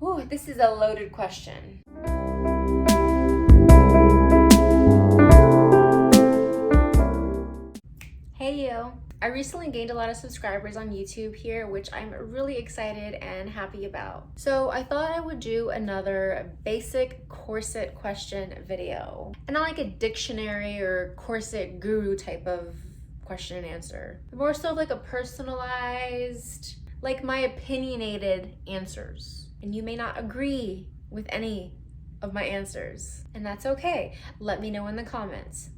Whew, this is a loaded question. Hey you! I recently gained a lot of subscribers on YouTube here, which I'm really excited and happy about. So I thought I would do another basic corset question video. And not like a dictionary or corset guru type of question and answer. More so like a personalized, like my opinionated answers. And you may not agree with any of my answers. And that's okay. Let me know in the comments.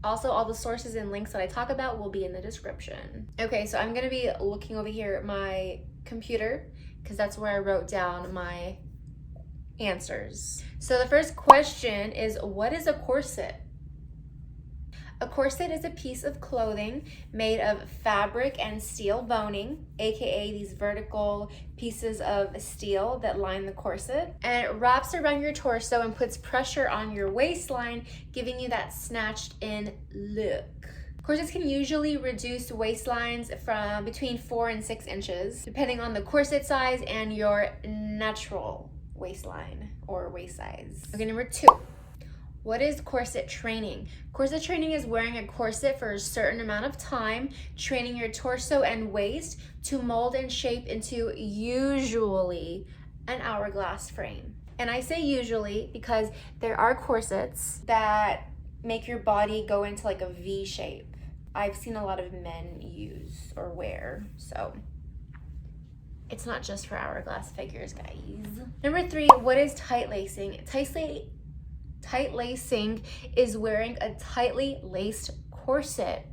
Also, all the sources and links that I talk about will be in the description. Okay, so I'm gonna be looking over here at my computer because that's where I wrote down my answers. So the first question is, what is a corset? A corset is a piece of clothing made of fabric and steel boning, aka these vertical pieces of steel that line the corset. And it wraps around your torso and puts pressure on your waistline, giving you that snatched in look. Corsets can usually reduce waistlines from between 4 and 6 inches, depending on the corset size and your natural waistline or waist size. Okay, number 2. What is corset training? Corset training is wearing a corset for a certain amount of time, training your torso and waist to mold and shape into usually an hourglass frame. And I say usually because there are corsets that make your body go into like a V shape. I've seen a lot of men use or wear, so it's not just for hourglass figures, guys. Number 3, what is tight lacing? Tight lacing is wearing a tightly laced corset.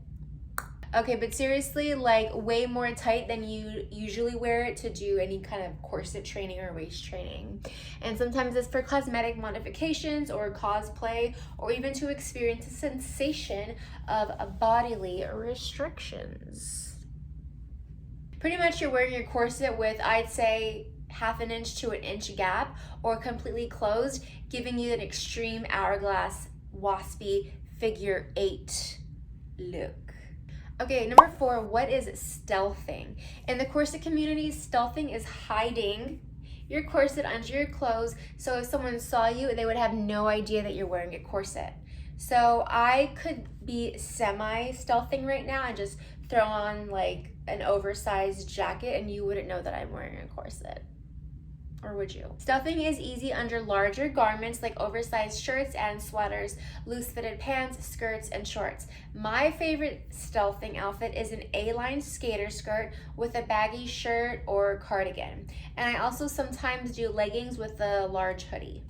Okay, but seriously, like way more tight than you usually wear it to do any kind of corset training or waist training. And sometimes it's for cosmetic modifications or cosplay, or even to experience a sensation of bodily restrictions. Pretty much you're wearing your corset with, I'd say, 1/2 inch to 1 inch gap or completely closed, giving you an extreme hourglass waspy figure 8 look. Okay, number 4, what is stealthing? In the corset community, stealthing is hiding your corset under your clothes, so if someone saw you, they would have no idea that you're wearing a corset. So I could be semi-stealthing right now and just throw on like an oversized jacket and you wouldn't know that I'm wearing a corset. Or would you? Stealthing is easy under larger garments like oversized shirts and sweaters, loose fitted pants, skirts, and shorts. My favorite stealthing outfit is an A-line skater skirt with a baggy shirt or cardigan. And I also sometimes do leggings with a large hoodie.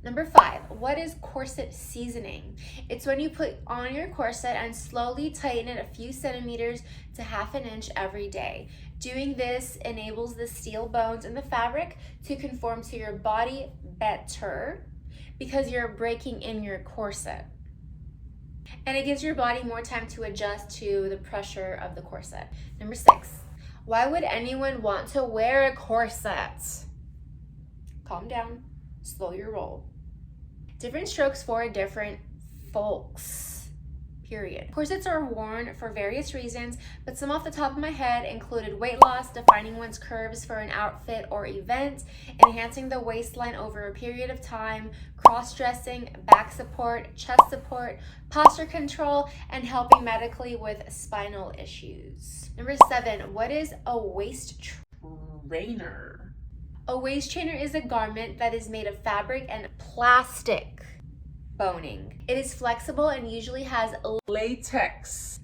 Number 5, what is corset seasoning? It's when you put on your corset and slowly tighten it a few centimeters to 1/2 inch every day. Doing this enables the steel bones in the fabric to conform to your body better because you're breaking in your corset. And it gives your body more time to adjust to the pressure of the corset. Number 6, why would anyone want to wear a corset? Calm down, slow your roll. Different strokes for different folks, period. Corsets are worn for various reasons, but some off the top of my head included weight loss, defining one's curves for an outfit or event, enhancing the waistline over a period of time, cross-dressing, back support, chest support, posture control, and helping medically with spinal issues. Number 7, what is a waist trainer? A waist trainer is a garment that is made of fabric and plastic boning. It is flexible and usually has latex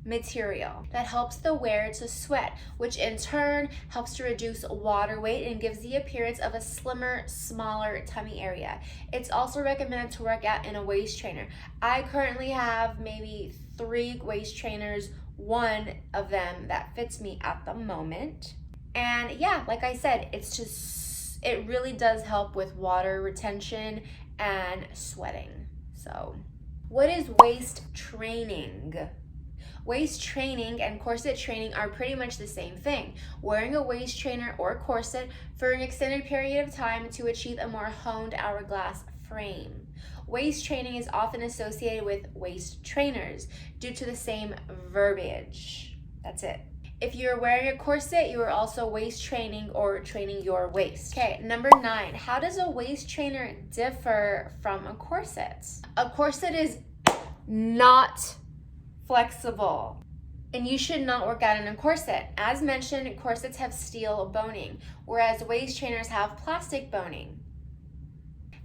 material that helps the wearer to sweat, which in turn helps to reduce water weight and gives the appearance of a slimmer, smaller tummy area. It's also recommended to work out in a waist trainer. I currently have maybe 3 waist trainers, one of them that fits me at the moment. And yeah, like I said, it really does help with water retention and sweating. So, what is waist training? Waist training and corset training are pretty much the same thing. Wearing a waist trainer or corset for an extended period of time to achieve a more honed hourglass frame. Waist training is often associated with waist trainers due to the same verbiage. That's it. If you're wearing a corset, you are also waist training or training your waist. Okay, number 9, how does a waist trainer differ from a corset? A corset is not flexible, and you should not work out in a corset. As mentioned, corsets have steel boning, whereas waist trainers have plastic boning.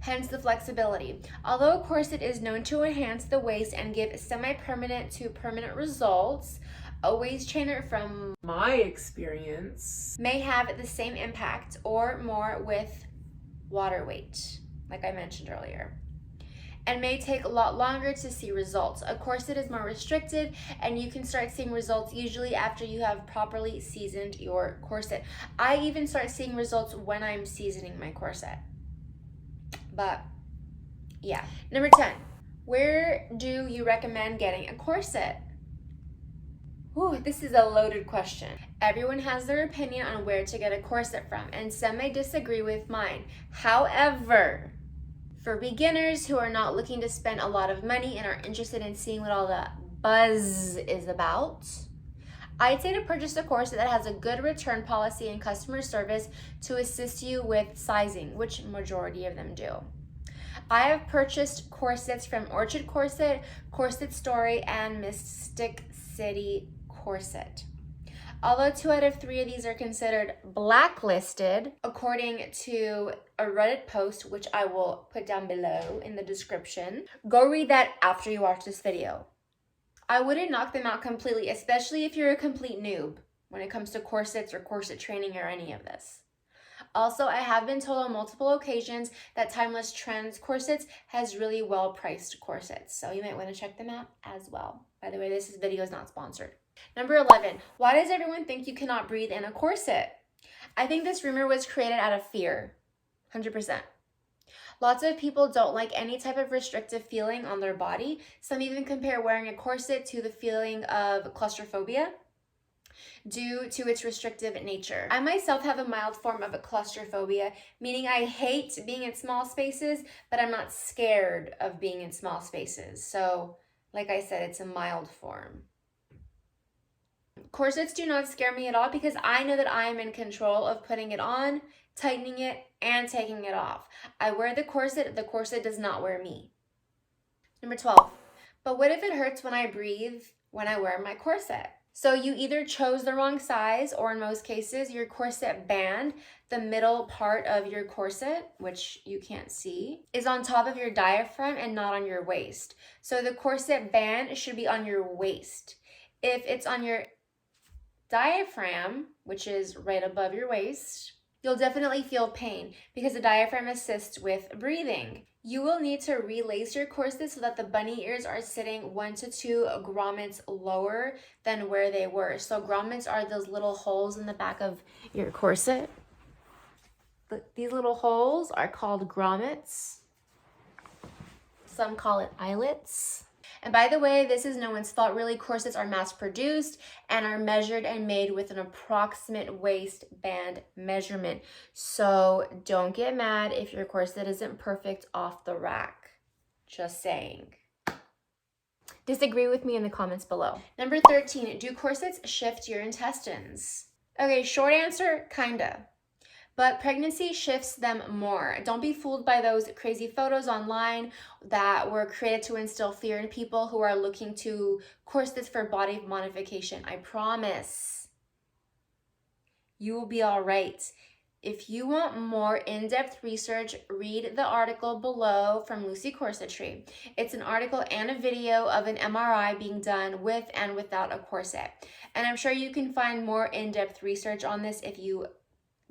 Hence the flexibility. Although a corset is known to enhance the waist and give semi-permanent to permanent results, a waist trainer, from my experience, may have the same impact or more with water weight, like I mentioned earlier, and may take a lot longer to see results. A corset is more restricted, and you can start seeing results usually after you have properly seasoned your corset. I even start seeing results when I'm seasoning my corset. But yeah. Number 10, where do you recommend getting a corset? Ooh, this is a loaded question. Everyone has their opinion on where to get a corset from, and some may disagree with mine. However, for beginners who are not looking to spend a lot of money and are interested in seeing what all the buzz is about, I'd say to purchase a corset that has a good return policy and customer service to assist you with sizing, which majority of them do. I have purchased corsets from Orchard Corset, Corset Story, and Mystic City Corset. Although 2 out of 3 of these are considered blacklisted, according to a Reddit post, which I will put down below in the description, go read that after you watch this video. I wouldn't knock them out completely, especially if you're a complete noob when it comes to corsets or corset training or any of this. Also, I have been told on multiple occasions that Timeless Trends Corsets has really well-priced corsets, so you might want to check them out as well. By the way, this video is not sponsored. Number 11, why does everyone think you cannot breathe in a corset? I think this rumor was created out of fear, 100%. Lots of people don't like any type of restrictive feeling on their body. Some even compare wearing a corset to the feeling of claustrophobia due to its restrictive nature. I myself have a mild form of a claustrophobia, meaning I hate being in small spaces, but I'm not scared of being in small spaces. So, like I said, it's a mild form. Corsets do not scare me at all because I know that I am in control of putting it on, tightening it, and taking it off. I wear the corset does not wear me. Number 12, but what if it hurts when I breathe when I wear my corset? So you either chose the wrong size, or in most cases, your corset band, the middle part of your corset, which you can't see, is on top of your diaphragm and not on your waist. So the corset band should be on your waist. If it's on your diaphragm, which is right above your waist, you'll definitely feel pain because the diaphragm assists with breathing. You will need to relace your corset so that the bunny ears are sitting 1 to 2 grommets lower than where they were. So grommets are those little holes in the back of your corset. These little holes are called grommets. Some call it eyelets. And by the way, this is no one's fault really. Corsets are mass produced and are measured and made with an approximate waistband measurement. So don't get mad if your corset isn't perfect off the rack. Just saying. Disagree with me in the comments below. Number 13, do corsets shift your intestines? Okay, short answer, kinda. But pregnancy shifts them more. Don't be fooled by those crazy photos online that were created to instill fear in people who are looking to corsets for body modification. I promise you will be all right. If you want more in-depth research, read the article below from Lucy Corsetry. It's an article and a video of an MRI being done with and without a corset. And I'm sure you can find more in-depth research on this if you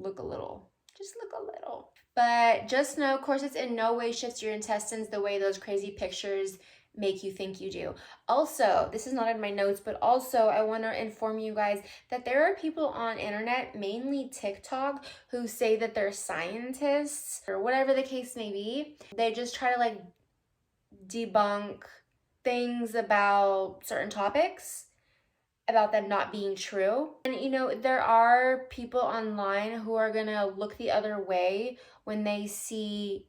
look a little. Just look a little. But just know corsets in no way shifts your intestines the way those crazy pictures make you think you do. Also, this is not in my notes, but also I want to inform you guys that there are people on internet, mainly TikTok, who say that they're scientists or whatever the case may be. They just try to like debunk things about certain topics, about them not being true. And you know, there are people online who are gonna look the other way when they see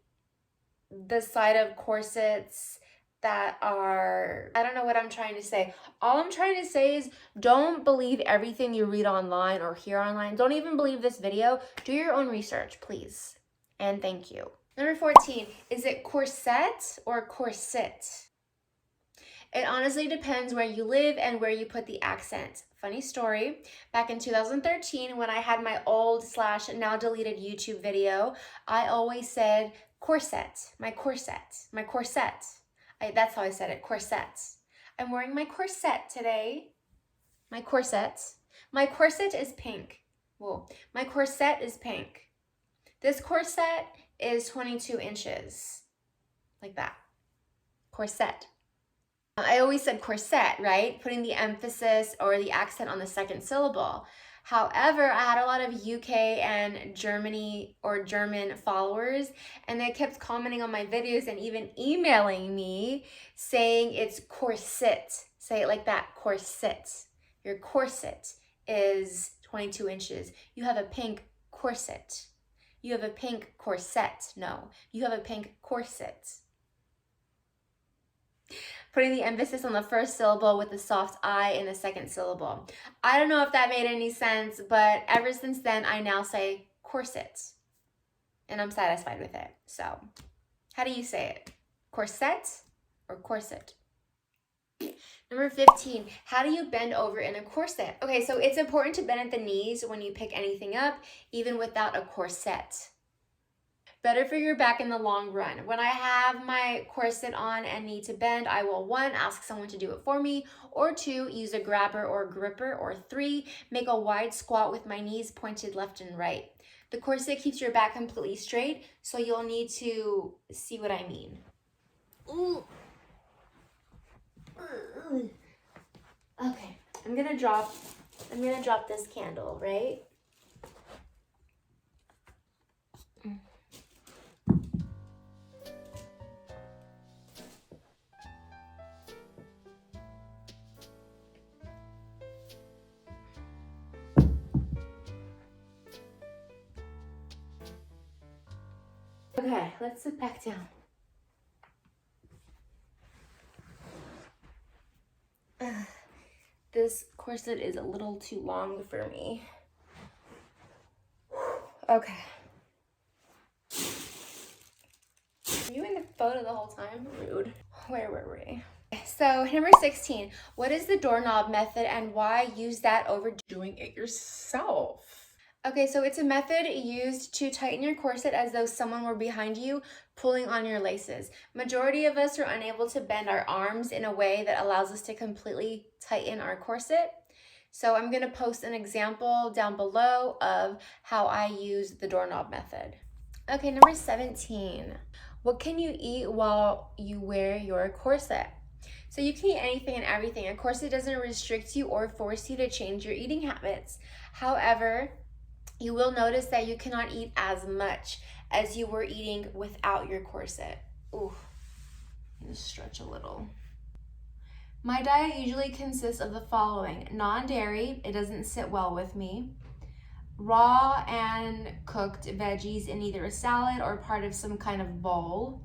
the side of corsets that are, I don't know what I'm trying to say. All I'm trying to say is don't believe everything you read online or hear online. Don't even believe this video. Do your own research, please. And thank you. Number 14, is it corset or corset? It honestly depends where you live and where you put the accent. Funny story, back in 2013 when I had my old / now deleted YouTube video, I always said corset, my corset, my corset. That's how I said it, corset. I'm wearing my corset today. My corset. My corset is pink. Whoa, my corset is pink. This corset is 22 inches, like that, corset. I always said corset, right? Putting the emphasis or the accent on the second syllable. However, I had a lot of UK and Germany or German followers, and they kept commenting on my videos and even emailing me saying it's corset. Say it like that, corset. Your corset is 22 inches. You have a pink corset. You have a pink corset. No, you have a pink corset. Putting the emphasis on the first syllable with the soft I in the second syllable. I don't know if that made any sense, but ever since then, I now say corset. And I'm satisfied with it. So, how do you say it? Corset or corset? Number 15, how do you bend over in a corset? Okay, so it's important to bend at the knees when you pick anything up, even without a corset. Better for your back in the long run. When I have my corset on and need to bend, I will 1, ask someone to do it for me, or 2, use a grabber or gripper, or 3, make a wide squat with my knees pointed left and right. The corset keeps your back completely straight, so you'll need to see what I mean. Ooh. Okay, I'm gonna drop this candle, right? Okay, let's sit back down. This corset is a little too long for me. Okay. Were you in the photo the whole time? Rude. Where were we? So number 16, what is the doorknob method and why use that over Doing it yourself. Okay, so it's a method used to tighten your corset as though someone were behind you pulling on your laces. Majority of us are unable to bend our arms in a way that allows us to completely tighten our corset. So I'm going to post an example down below of how I use the doorknob method. Okay, number 17. What can you eat while you wear your corset? So you can eat anything and everything. A corset doesn't restrict you or force you to change your eating habits. However, you will notice that you cannot eat as much as you were eating without your corset. Ooh, I'm gonna stretch a little. My diet usually consists of the following: non-dairy, it doesn't sit well with me. Raw and cooked veggies in either a salad or part of some kind of bowl.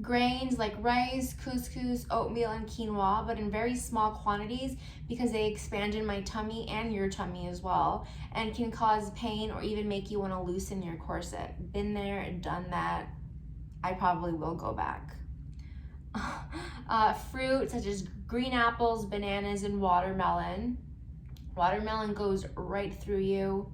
Grains like rice, couscous, oatmeal, and quinoa, but in very small quantities because they expand in my tummy and your tummy as well, and can cause pain or even make you want to loosen your corset. Been there, done that. I probably will go back. Fruit such as green apples, bananas, and watermelon. Watermelon goes right through you.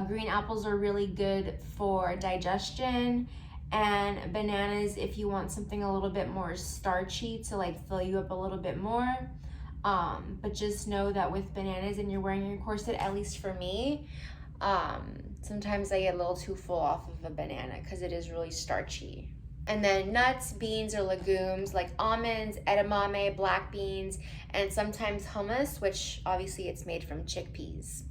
Green apples are really good for digestion. And bananas if you want something a little bit more starchy to like fill you up a little bit more. But just know that with bananas and you're wearing your corset, at least for me, sometimes I get a little too full off of a banana because it is really starchy. And then nuts, beans, or legumes like almonds, edamame, black beans, and sometimes hummus, which obviously it's made from chickpeas.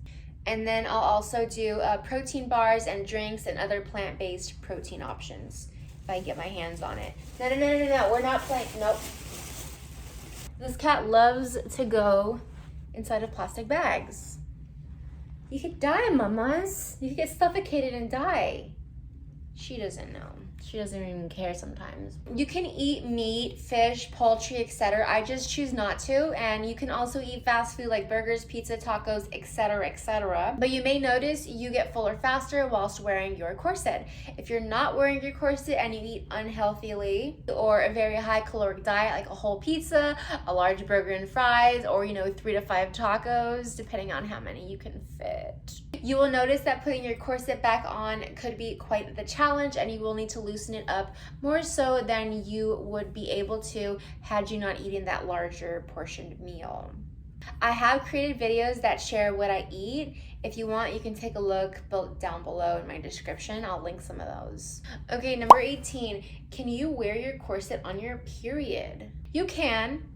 And then I'll also do protein bars and drinks and other plant-based protein options if I get my hands on it. No, we're not playing, nope. This cat loves to go inside of plastic bags. You could die, mamas. You could get suffocated and die. She doesn't know. She doesn't even care sometimes. You can eat meat, fish, poultry, etc. I just choose not to. And you can also eat fast food like burgers, pizza, tacos, etc., etc. But you may notice you get fuller faster whilst wearing your corset. If you're not wearing your corset and you eat unhealthily or a very high caloric diet like a whole pizza, a large burger and fries, or 3 to 5 tacos, depending on how many you can fit. You will notice that putting your corset back on could be quite the challenge, and you will need to loosen it up more so than you would be able to had you not eaten that larger portioned meal. I have created videos that share what I eat. If you want, you can take a look down below in my description. I'll link some of those. Okay, number 18. Can you wear your corset on your period? You can,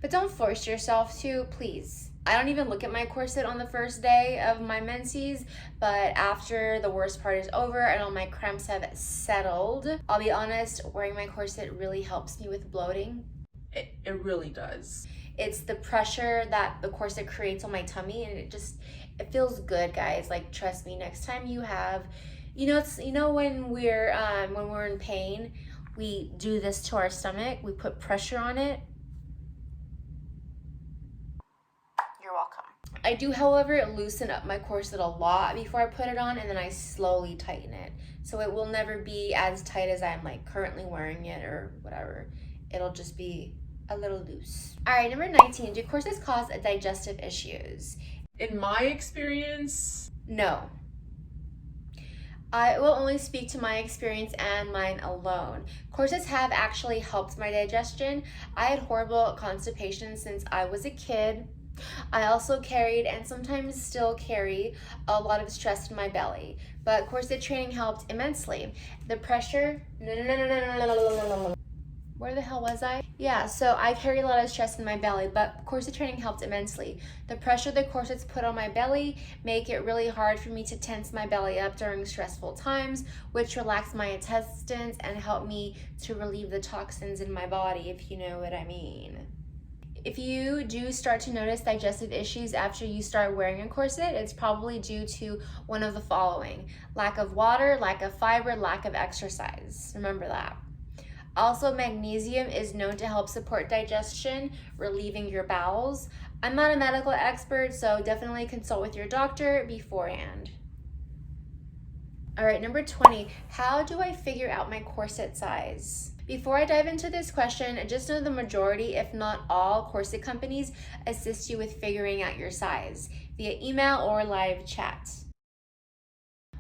but don't force yourself to, please. I don't even look at my corset on the first day of my menses, but after the worst part is over and all my cramps have settled, I'll be honest, wearing my corset really helps me with bloating. It really does. It's the pressure that the corset creates on my tummy, and it feels good, guys. Like, trust me, next time you have, when we're in pain, we do this to our stomach, we put pressure on it. You're welcome. I do, however, loosen up my corset a lot before I put it on, and then I slowly tighten it. So it will never be as tight as I'm like currently wearing it or whatever. It'll just be a little loose. All right, number 19, do corsets cause digestive issues? In my experience, no. I will only speak to my experience and mine alone. Corsets have actually helped my digestion. I had horrible constipation since I was a kid. I also carried, and sometimes still carry, a lot of stress in my belly, but corset training helped immensely. The pressure, where the hell was I? Yeah, so I carry a lot of stress in my belly, but corset training helped immensely. The pressure the corsets put on my belly make it really hard for me to tense my belly up during stressful times, which relax my intestines and help me to relieve the toxins in my body, if you know what I mean. If you do start to notice digestive issues after you start wearing a corset, it's probably due to one of the following: lack of water, lack of fiber, lack of exercise. Remember that. Also, magnesium is known to help support digestion, relieving your bowels. I'm not a medical expert, so definitely consult with your doctor beforehand. All right, number 20, how do I figure out my corset size? Before I dive into this question, just know the majority, if not all, corset companies assist you with figuring out your size via email or live chat.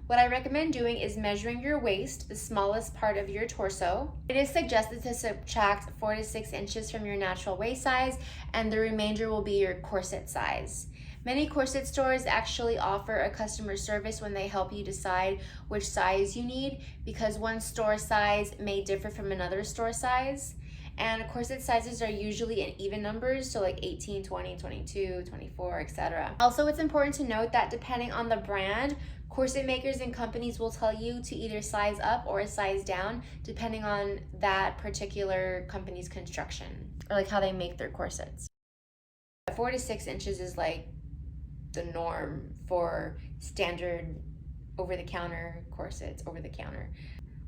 What I recommend doing is measuring your waist, the smallest part of your torso. It is suggested to subtract 4 to 6 inches from your natural waist size, and the remainder will be your corset size. Many corset stores actually offer a customer service when they help you decide which size you need, because one store size may differ from another store size. And corset sizes are usually in even numbers, so like 18, 20, 22, 24, etc. Also, it's important to note that depending on the brand, corset makers and companies will tell you to either size up or size down depending on that particular company's construction, or like how they make their corsets. 4 to 6 inches is like the norm for standard over-the-counter corsets. Over-the-counter.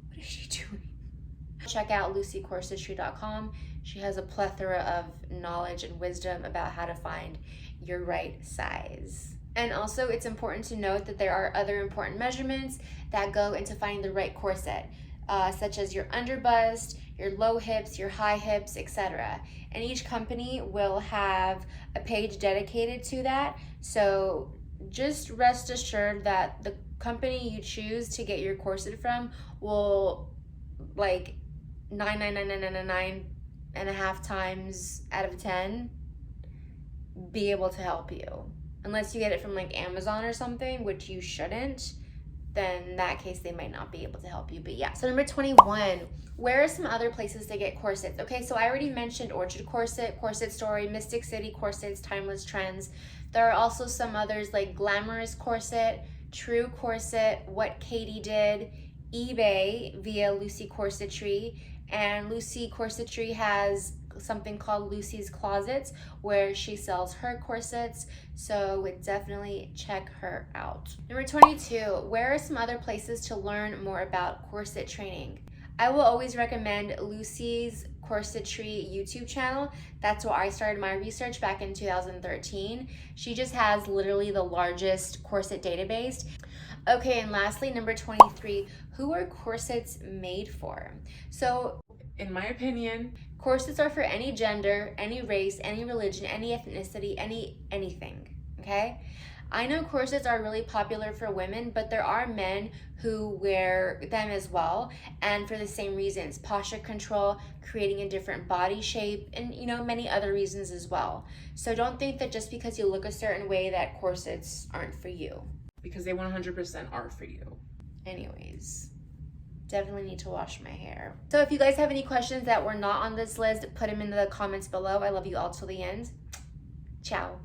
What is she doing? Check out lucycorsetry.com. She has a plethora of knowledge and wisdom about how to find your right size. And also, it's important to note that there are other important measurements that go into finding the right corset, such as your underbust, your low hips, your high hips, etc. And each company will have a page dedicated to that. So just rest assured that the company you choose to get your corset from will, like, 9.5 times out of 10 be able to help you. Unless you get it from like Amazon or something, which you shouldn't, then in that case they might not be able to help you. But yeah. So number 21, where are some other places to get corsets? Okay, so I already mentioned Orchard Corset, Corset Story, Mystic City Corsets, Timeless Trends. There are also some others like Glamorous Corset, True Corset, What Katie Did, eBay via Lucy Corsetry, and Lucy Corsetry has something called Lucy's Closets where she sells her corsets, so definitely check her out. Number 22, where are some other places to learn more about corset training? I will always recommend Lucy's Corsetry YouTube channel. That's where I started my research back in 2013. She just has literally the largest corset database. Okay, and lastly, number 23, who are corsets made for? So, in my opinion, corsets are for any gender, any race, any religion, any ethnicity, anything, okay? I know corsets are really popular for women, but there are men who wear them as well, and for the same reasons: posture control, creating a different body shape, and many other reasons as well. So don't think that just because you look a certain way that corsets aren't for you. Because they 100% are for you. Anyways, definitely need to wash my hair. So if you guys have any questions that were not on this list, put them in the comments below. I love you all till the end. Ciao.